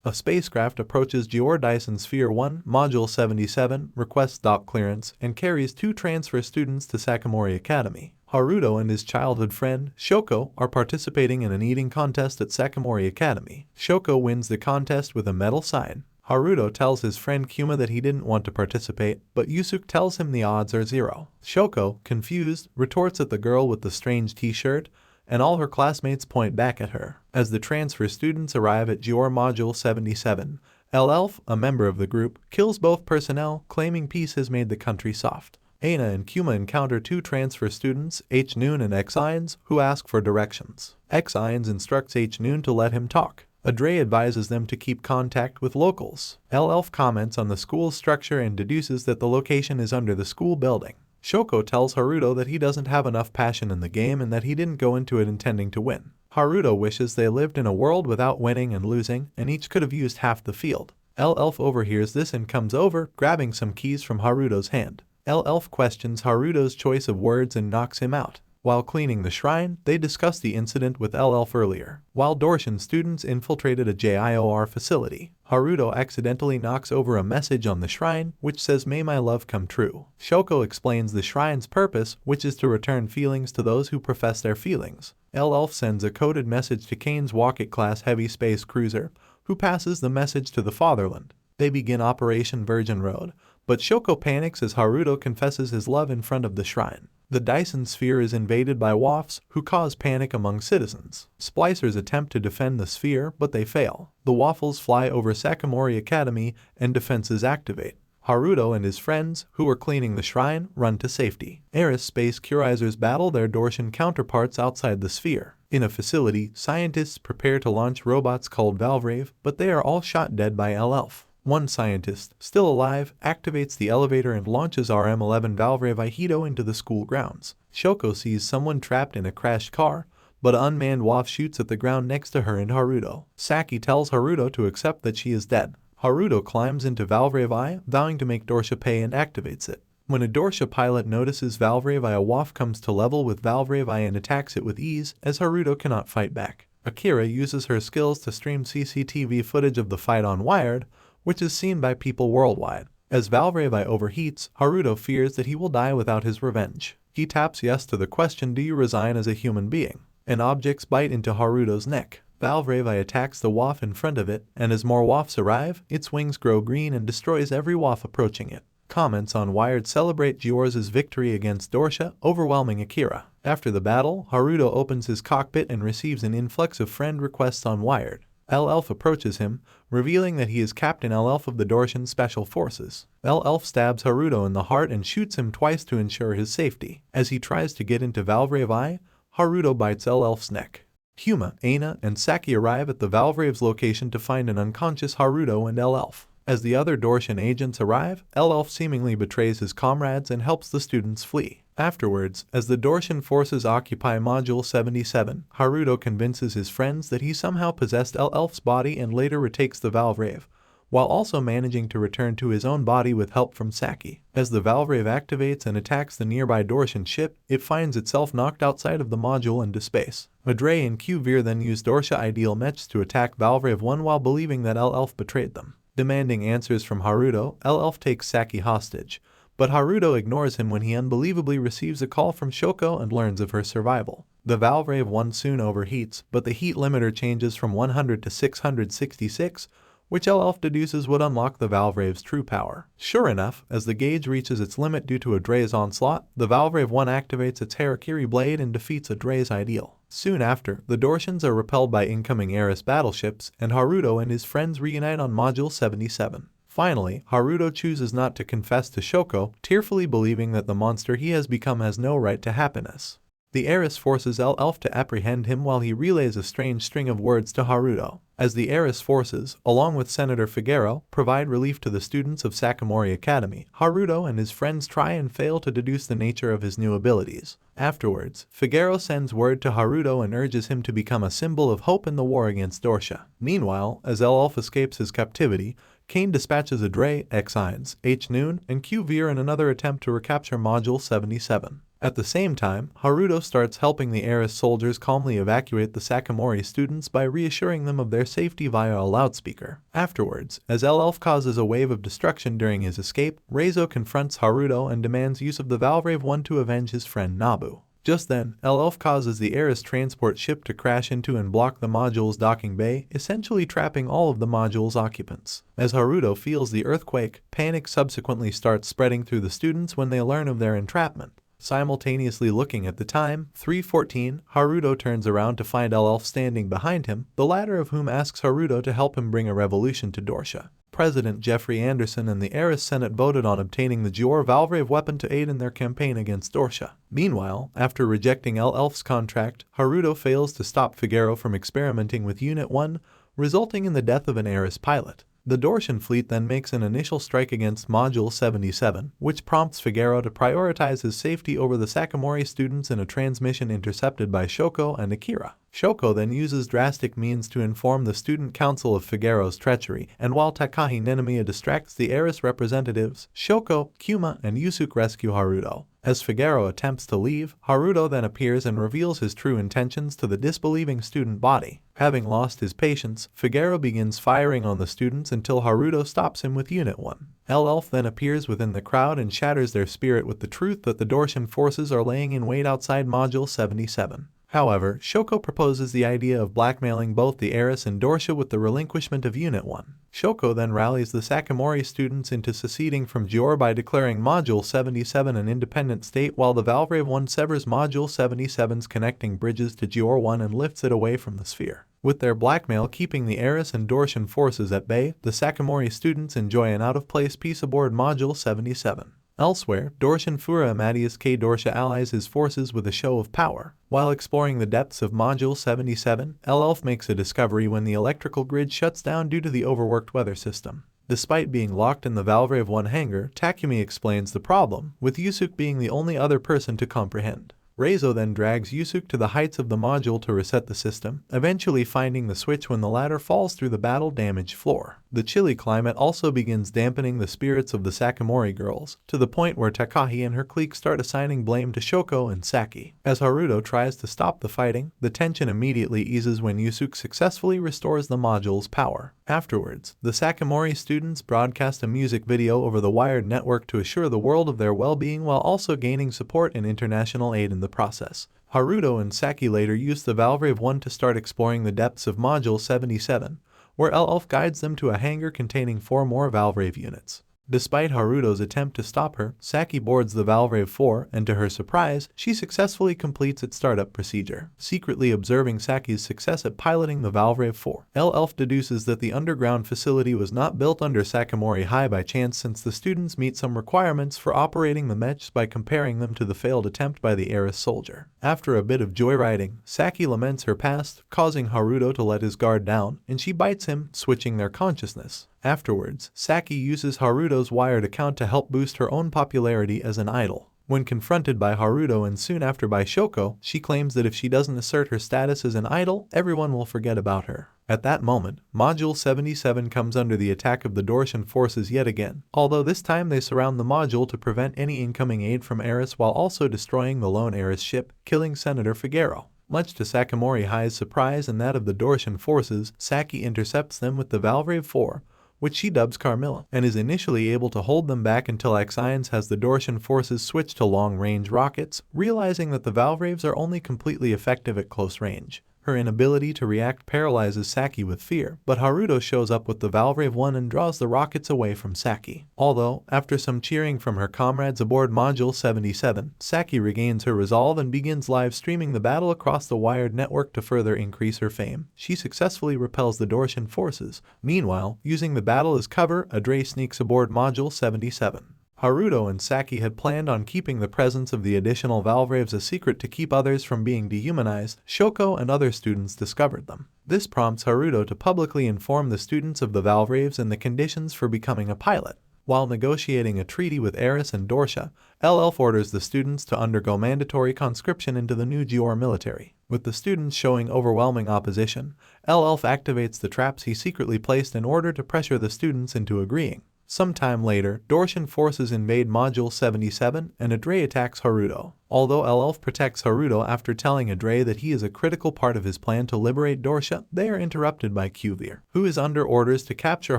A spacecraft approaches Dyson Sphere 1, Module 77, requests dock clearance, and carries 2 transfer students to Sakamori Academy. Haruto and his childhood friend, Shoko, are participating in an eating contest at Sakamori Academy. Shoko wins the contest with a medal sign. Haruto tells his friend Kuma that he didn't want to participate, but Yusuke tells him the odds are 0. Shoko, confused, retorts at the girl with the strange t-shirt, and all her classmates point back at her. As the transfer students arrive at Module 77, Elf, a member of the group, kills both personnel, claiming peace has made the country soft. Aina and Kuma encounter 2 transfer students, H-Noon and X-Ines, who ask for directions. X-Ines instructs H-Noon to let him talk. Adre advises them to keep contact with locals. Elf comments on the school's structure and deduces that the location is under the school building. Shoko tells Haruto that he doesn't have enough passion in the game and that he didn't go into it intending to win. Haruto wishes they lived in a world without winning and losing, and each could have used half the field. Elf overhears this and comes over, grabbing some keys from Haruto's hand. Elf questions Haruto's choice of words and knocks him out. While cleaning the shrine, they discuss the incident with Elf earlier. While Dorshan students infiltrated a JIOR facility, Haruto accidentally knocks over a message on the shrine, which says "May my love come true." Shoko explains the shrine's purpose, which is to return feelings to those who profess their feelings. Elf sends a coded message to Kane's Rocket-class heavy space cruiser, who passes the message to the fatherland. They begin Operation Virgin Road, but Shoko panics as Haruto confesses his love in front of the shrine. The Dyson Sphere is invaded by Waffs, who cause panic among citizens. Splicers attempt to defend the sphere, but they fail. The Waffles fly over Sakamori Academy, and defenses activate. Haruto and his friends, who are cleaning the shrine, run to safety. Aris space curizers battle their Dorshan counterparts outside the sphere. In a facility, scientists prepare to launch robots called Valvrave, but they are all shot dead by Elf. One scientist, still alive, activates the elevator and launches RM-11 Valvrave Aikido into the school grounds. Shoko sees someone trapped in a crashed car, but an unmanned Waff shoots at the ground next to her and Haruto. Saki tells Haruto to accept that she is dead. Haruto climbs into Valvrave I, vowing to make Dorsha pay, and activates it. When a Dorsha pilot notices Valvrave I, a Waff comes to level with Valvrave I and attacks it with ease, as Haruto cannot fight back. Akira uses her skills to stream CCTV footage of the fight on Wired, which is seen by people worldwide. As Valvrave I overheats, Haruto fears that he will die without his revenge. He taps yes to the question, "Do you resign as a human being?" And objects bite into Haruto's neck. Valvrave I attacks the Waff in front of it, and as more Waffs arrive, its wings grow green and destroys every Waff approaching it. Comments on Wired celebrate Gior's victory against Dorsha, overwhelming Akira. After the battle, Haruto opens his cockpit and receives an influx of friend requests on Wired. Elf approaches him, revealing that he is Captain Elf of the Dorshan Special Forces. Elf stabs Haruto in the heart and shoots him twice to ensure his safety. As he tries to get into Valvrave I, Haruto bites Elf's neck. Kuma, Aina, and Saki arrive at the Valvrave's location to find an unconscious Haruto and Elf. As the other Dorshan agents arrive, Elf seemingly betrays his comrades and helps the students flee. Afterwards, as the Dorshan forces occupy Module 77, Haruto convinces his friends that he somehow possessed Elf's body and later retakes the Valvrave, while also managing to return to his own body with help from Saki. As the Valvrave activates and attacks the nearby Dorshan ship, it finds itself knocked outside of the module into space. Adre and Valvr then use Dorsha ideal mechs to attack Valvrave 1 while believing that Elf betrayed them. Demanding answers from Haruto, Elf takes Saki hostage, but Haruto ignores him when he unbelievably receives a call from Shoko and learns of her survival. The Valvrave 1 soon overheats, but the heat limiter changes from 100 to 666, which Elf deduces would unlock the Valvrave's true power. Sure enough, as the gauge reaches its limit due to Adre's onslaught, the Valvrave 1 activates its Harakiri blade and defeats Adre's ideal. Soon after, the Dorshans are repelled by incoming Aris battleships, and Haruto and his friends reunite on Module 77. Finally, Haruto chooses not to confess to Shoko, tearfully believing that the monster he has become has no right to happiness. The Aris forces Elf to apprehend him while he relays a strange string of words to Haruto. As the Aris forces, along with Senator Figueroa, provide relief to the students of Sakamori Academy, Haruto and his friends try and fail to deduce the nature of his new abilities. Afterwards, Figueroa sends word to Haruto and urges him to become a symbol of hope in the war against Dorsha. Meanwhile, as Elf escapes his captivity, Kane dispatches Adre, X-Ines, H-Noon, and Valvr in another attempt to recapture Module 77. At the same time, Haruto starts helping the Eris soldiers calmly evacuate the Sakamori students by reassuring them of their safety via a loudspeaker. Afterwards, as Elf causes a wave of destruction during his escape, Reizo confronts Haruto and demands use of the Valvrave 1 to avenge his friend Nabu. Just then, Elf causes the Eris transport ship to crash into and block the module's docking bay, essentially trapping all of the module's occupants. As Haruto feels the earthquake, panic subsequently starts spreading through the students when they learn of their entrapment. Simultaneously looking at the time, 3:14, Haruto turns around to find Elf standing behind him, the latter of whom asks Haruto to help him bring a revolution to Dorsha. President Jeffrey Anderson and the Eris Senate voted on obtaining the Gior Valvrave weapon to aid in their campaign against Dorsha. Meanwhile, after rejecting Elf's contract, Haruto fails to stop Figaro from experimenting with Unit 1, resulting in the death of an Eris pilot. The Dorshan fleet then makes an initial strike against Module 77, which prompts Figaro to prioritize his safety over the Sakamori students in a transmission intercepted by Shoko and Akira. Shoko then uses drastic means to inform the student council of Figaro's treachery, and while Takahi Nenamiya distracts the Eris representatives, Shoko, Kuma, and Yusuke rescue Haruto. As Figaro attempts to leave, Haruto then appears and reveals his true intentions to the disbelieving student body. Having lost his patience, Figaro begins firing on the students until Haruto stops him with Unit 1. Elf then appears within the crowd and shatters their spirit with the truth that the Dorshan forces are laying in wait outside Module 77. However, Shoko proposes the idea of blackmailing both the Eris and Dorsha with the relinquishment of Unit 1. Shoko then rallies the Sakamori students into seceding from Gior by declaring Module 77 an independent state, while the Valvrave 1 severs Module 77's connecting bridges to Gior 1 and lifts it away from the sphere. With their blackmail keeping the Eris and Dorshan forces at bay, the Sakamori students enjoy an out-of-place peace aboard Module 77. Elsewhere, Dorshan Fura Amadius K. Dorsha allies his forces with a show of power. While exploring the depths of Module 77, Elf makes a discovery when the electrical grid shuts down due to the overworked weather system. Despite being locked in the Valvrave 1 hangar, Takumi explains the problem, with Yusuke being the only other person to comprehend. Reizo then drags Yusuke to the heights of the module to reset the system, eventually finding the switch when the latter falls through the battle-damaged floor. The chilly climate also begins dampening the spirits of the Sakamori girls, to the point where Takahi and her clique start assigning blame to Shoko and Saki. As Haruto tries to stop the fighting, the tension immediately eases when Yusuke successfully restores the module's power. Afterwards, the Sakamori students broadcast a music video over the wired network to assure the world of their well-being while also gaining support and international aid in the process. Haruto and Saki later use the Valvrave 1 to start exploring the depths of Module 77, where Elf guides them to a hangar containing 4 more Valvrave units. Despite Haruto's attempt to stop her, Saki boards the Valvrave 4, and to her surprise, she successfully completes its startup procedure. Secretly observing Saki's success at piloting the Valvrave 4, Elf deduces that the underground facility was not built under Sakamori High by chance, since the students meet some requirements for operating the mechs by comparing them to the failed attempt by the Eris soldier. After a bit of joyriding, Saki laments her past, causing Haruto to let his guard down, and she bites him, switching their consciousness. Afterwards, Saki uses Haruto's wired account to help boost her own popularity as an idol. When confronted by Haruto and soon after by Shoko, she claims that if she doesn't assert her status as an idol, everyone will forget about her. At that moment, Module 77 comes under the attack of the Dorshan forces yet again, although this time they surround the module to prevent any incoming aid from Eris while also destroying the lone Eris ship, killing Senator Figaro. Much to Sakamori High's surprise and that of the Dorshan forces, Saki intercepts them with the Valvrave 4, which she dubs Carmilla, and is initially able to hold them back until Axions has the Dorshan forces switch to long-range rockets, realizing that the Valvraves are only completely effective at close range. Her inability to react paralyzes Saki with fear, but Haruto shows up with the Valvrave 1 and draws the rockets away from Saki. Although, after some cheering from her comrades aboard Module 77, Saki regains her resolve and begins live streaming the battle across the wired network to further increase her fame. She successfully repels the Dorshan forces. Meanwhile, using the battle as cover, Adre sneaks aboard Module 77. Haruto and Saki had planned on keeping the presence of the additional Valvraves a secret to keep others from being dehumanized. Shoko and other students discovered them. This prompts Haruto to publicly inform the students of the Valvraves and the conditions for becoming a pilot. While negotiating a treaty with Eris and Dorsha, Elf orders the students to undergo mandatory conscription into the new Gior military. With the students showing overwhelming opposition, Elf activates the traps he secretly placed in order to pressure the students into agreeing. Sometime later, Dorshan forces invade Module 77 and Adre attacks Haruto. Although Elf protects Haruto after telling Adre that he is a critical part of his plan to liberate Dorsha, they are interrupted by Valvr, who is under orders to capture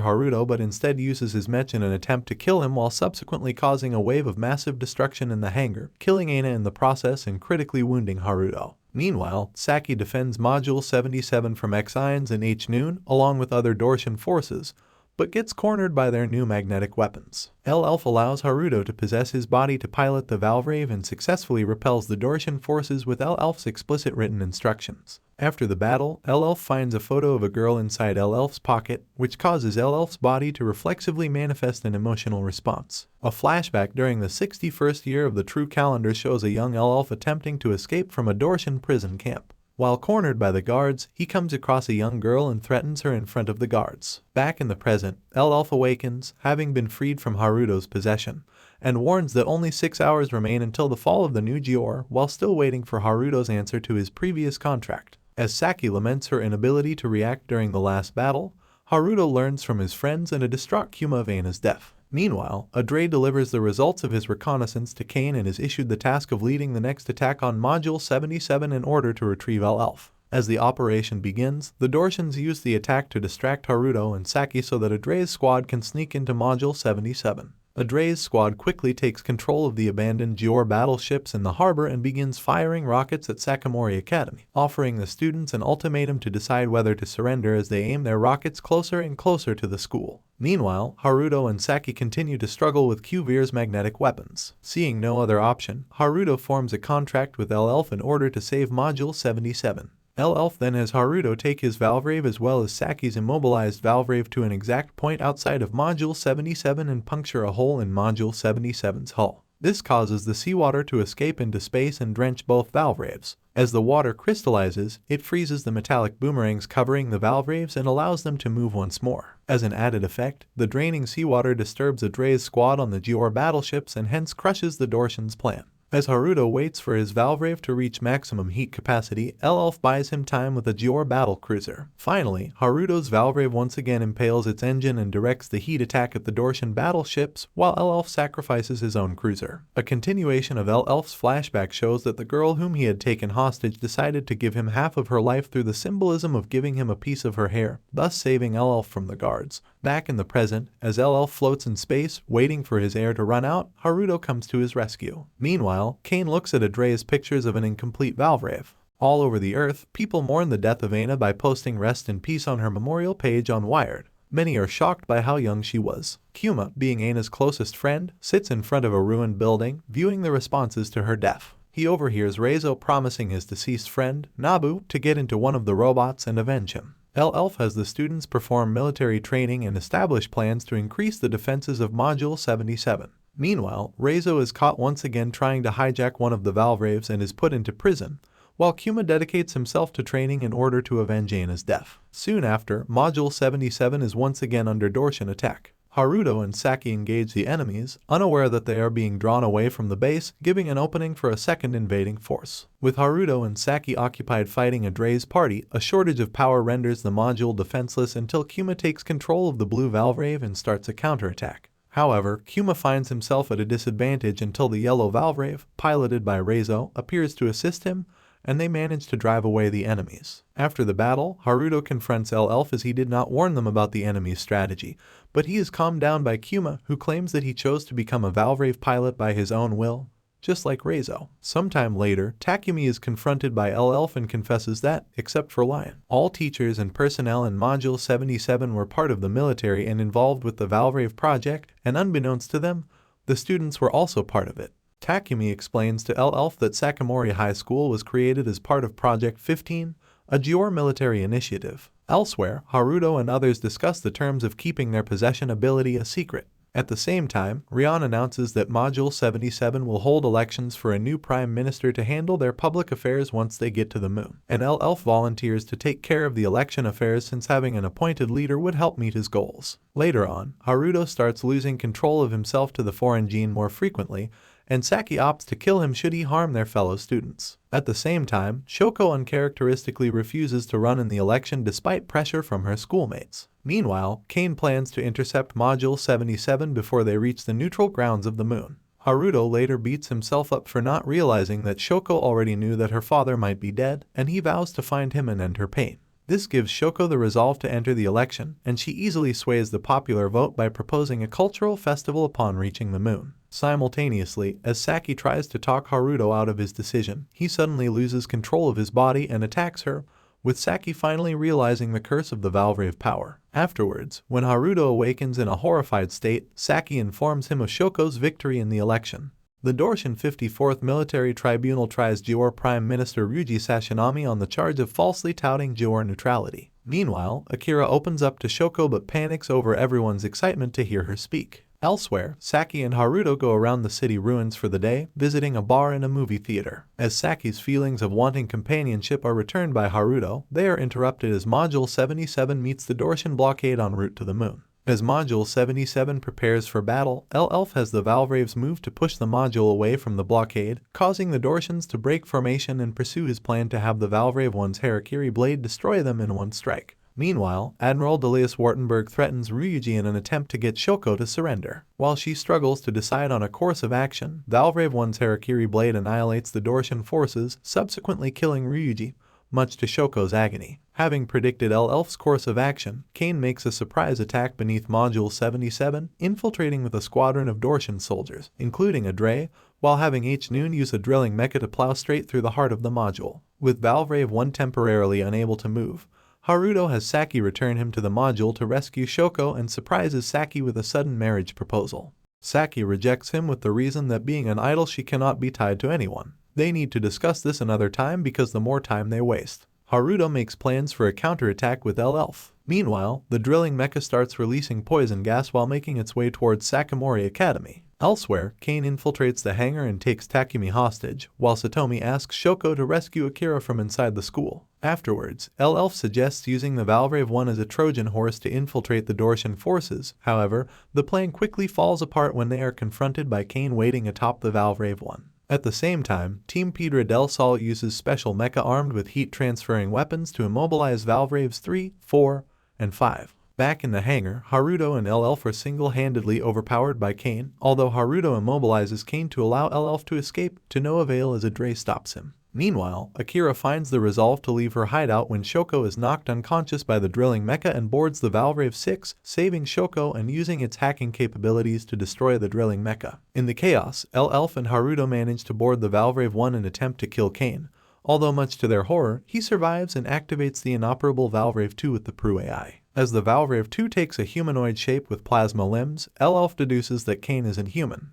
Haruto but instead uses his mech in an attempt to kill him while subsequently causing a wave of massive destruction in the hangar, killing Aina in the process and critically wounding Haruto. Meanwhile, Saki defends Module 77 from X-Ions and H-Noon along with other Dorshan forces, but gets cornered by their new magnetic weapons. Elf allows Haruto to possess his body to pilot the Valvrave and successfully repels the Dorshan forces with Elf's explicit written instructions. After the battle, Elf finds a photo of a girl inside Elf's pocket, which causes Elf's body to reflexively manifest an emotional response. A flashback during the 61st year of the true calendar shows a young Elf attempting to escape from a Dorshan prison camp. While cornered by the guards, he comes across a young girl and threatens her in front of the guards. Back in the present, Elf awakens, having been freed from Haruto's possession, and warns that only 6 hours remain until the fall of the new Gior, while still waiting for Haruto's answer to his previous contract. As Saki laments her inability to react during the last battle, Haruto learns from his friends and a distraught Kuma of Aina's death. Meanwhile, Adre delivers the results of his reconnaissance to Kane and is issued the task of leading the next attack on Module 77 in order to retrieve Elf. As the operation begins, the Dorshans use the attack to distract Haruto and Saki so that Adre's squad can sneak into Module 77. Adre's squad quickly takes control of the abandoned Gior battleships in the harbor and begins firing rockets at Sakamori Academy, offering the students an ultimatum to decide whether to surrender as they aim their rockets closer and closer to the school. Meanwhile, Haruto and Saki continue to struggle with Valvr's magnetic weapons. Seeing no other option, Haruto forms a contract with Elf in order to save Module 77. Elf then has Haruto take his Valvrave as well as Saki's immobilized Valvrave to an exact point outside of Module 77 and puncture a hole in Module 77's hull. This causes the seawater to escape into space and drench both Valvraves. As the water crystallizes, it freezes the metallic boomerangs covering the Valvraves and allows them to move once more. As an added effect, the draining seawater disturbs Adre's squad on the Gior battleships and hence crushes the Dorshan's plan. As Haruto waits for his Valvrave to reach maximum heat capacity, Elf buys him time with a Gior battlecruiser. Finally, Haruto's Valvrave once again impales its engine and directs the heat attack at the Dorshan battleships, while Elf sacrifices his own cruiser. A continuation of Elf's flashback shows that the girl whom he had taken hostage decided to give him half of her life through the symbolism of giving him a piece of her hair, thus saving Elf from the guards. Back in the present, as Elf floats in space, waiting for his air to run out, Haruto comes to his rescue. Meanwhile, Kane looks at Adre's pictures of an incomplete Valvrave. All over the earth, people mourn the death of Aina by posting rest in peace on her memorial page on Wired. Many are shocked by how young she was. Kuma, being Aina's closest friend, sits in front of a ruined building, viewing the responses to her death. He overhears Reizo promising his deceased friend, Nabu, to get into one of the robots and avenge him. Elf has the students perform military training and establish plans to increase the defenses of Module 77. Meanwhile, Reizo is caught once again trying to hijack one of the Valvraves and is put into prison, while Kuma dedicates himself to training in order to avenge Aina's death. Soon after, Module 77 is once again under Dorshan attack. Haruto and Saki engage the enemies, unaware that they are being drawn away from the base, giving an opening for a second invading force. With Haruto and Saki occupied fighting Adre's party, a shortage of power renders the module defenseless until Kuma takes control of the blue Valvrave and starts a counterattack. However, Kuma finds himself at a disadvantage until the yellow Valvrave, piloted by Reizo, appears to assist him, and they manage to drive away the enemies. After the battle, Haruto confronts Elf as he did not warn them about the enemy's strategy, but he is calmed down by Kuma, who claims that he chose to become a Valvrave pilot by his own will, just like Reizo. Sometime later, Takumi is confronted by Elf and confesses that, except for Lion, all teachers and personnel in Module 77 were part of the military and involved with the Valvrave project, and unbeknownst to them, the students were also part of it. Takumi explains to Elf that Sakamori High School was created as part of Project 15, a Gior military initiative. Elsewhere, Haruto and others discuss the terms of keeping their possession ability a secret. At the same time, Rion announces that Module 77 will hold elections for a new prime minister to handle their public affairs once they get to the moon, and Elf volunteers to take care of the election affairs since having an appointed leader would help meet his goals. Later on, Haruto starts losing control of himself to the foreign gene more frequently, and Saki opts to kill him should he harm their fellow students. At the same time, Shoko uncharacteristically refuses to run in the election despite pressure from her schoolmates. Meanwhile, Kane plans to intercept Module 77 before they reach the neutral grounds of the moon. Haruto later beats himself up for not realizing that Shoko already knew that her father might be dead, and he vows to find him and end her pain. This gives Shoko the resolve to enter the election, and she easily sways the popular vote by proposing a cultural festival upon reaching the moon. Simultaneously, as Saki tries to talk Haruto out of his decision, he suddenly loses control of his body and attacks her, with Saki finally realizing the curse of the Valvrave power. Afterwards, when Haruto awakens in a horrified state, Saki informs him of Shoko's victory in the election. The Dorshan 54th Military Tribunal tries Jeor Prime Minister Ryuji Sashinami on the charge of falsely touting Jeor neutrality. Meanwhile, Akira opens up to Shoko but panics over everyone's excitement to hear her speak. Elsewhere, Saki and Haruto go around the city ruins for the day, visiting a bar and a movie theater. As Saki's feelings of wanting companionship are returned by Haruto, they are interrupted as Module 77 meets the Dorshan blockade en route to the moon. As Module 77 prepares for battle, Elf has the Valvraves move to push the module away from the blockade, causing the Dorshans to break formation and pursue his plan to have the Valvrave One's Harakiri blade destroy them in one strike. Meanwhile, Admiral Delius Wartenberg threatens Ryuji in an attempt to get Shoko to surrender. While she struggles to decide on a course of action, Valvrave One's Harakiri blade annihilates the Dorshan forces, subsequently killing Ryuji, much to Shoko's agony. Having predicted Elf's course of action, Kane makes a surprise attack beneath Module 77, infiltrating with a squadron of Dorshan soldiers, including a Dre, while having H-Noon use a drilling mecha to plow straight through the heart of the module. With Valvrave 1 temporarily unable to move, Haruto has Saki return him to the module to rescue Shoko and surprises Saki with a sudden marriage proposal. Saki rejects him with the reason that being an idol she cannot be tied to anyone. They need to discuss this another time because the more time they waste. Haruto makes plans for a counterattack with Elf. Meanwhile, the drilling mecha starts releasing poison gas while making its way towards Sakamori Academy. Elsewhere, Kane infiltrates the hangar and takes Takumi hostage, while Satomi asks Shoko to rescue Akira from inside the school. Afterwards, Elf suggests using the Valvrave 1 as a Trojan horse to infiltrate the Dorshan forces. However, the plan quickly falls apart when they are confronted by Kane waiting atop the Valvrave 1. At the same time, Team Pedra del Sol uses special mecha armed with heat-transferring weapons to immobilize Valvraves 3, 4, and 5. Back in the hangar, Haruto and Elf are single-handedly overpowered by Kane, although Haruto immobilizes Kane to allow Elf to escape, to no avail as a Dre stops him. Meanwhile, Akira finds the resolve to leave her hideout when Shoko is knocked unconscious by the drilling mecha and boards the Valvrave 6, saving Shoko and using its hacking capabilities to destroy the drilling mecha. In the chaos, Elf and Haruto manage to board the Valvrave 1 and attempt to kill Kane. Although much to their horror, he survives and activates the inoperable Valvrave 2 with the Pru AI. As the Valvrave 2 takes a humanoid shape with plasma limbs, Elf deduces that Kane is inhuman.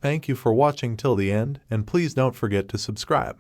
Thank you for watching till the end, and please don't forget to subscribe.